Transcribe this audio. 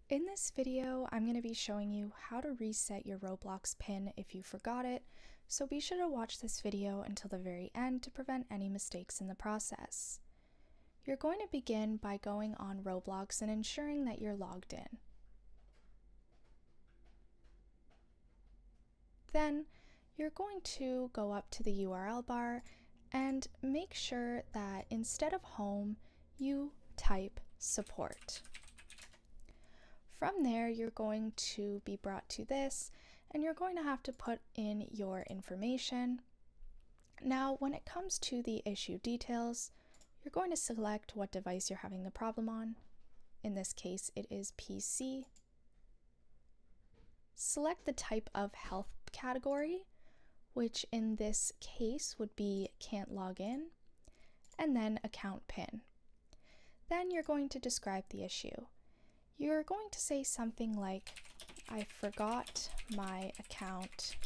In this video, I'm going to be showing you how to reset your Roblox PIN if you forgot it, so be sure to watch this video until the very end to prevent any mistakes in the process. You're going to begin by going on Roblox and ensuring that you're logged in. Then, you're going to go up to the URL bar and make sure that instead of home, you type support. From there, you're going to be brought to this, and you're going to have to put in your information. Now, when it comes to the issue details, you're going to select what device you're having the problem on. In this case, it is PC. Select the type of health category, which in this case would be can't log in, and then account PIN. Then you're going to describe the issue. You're going to say something like, I forgot my account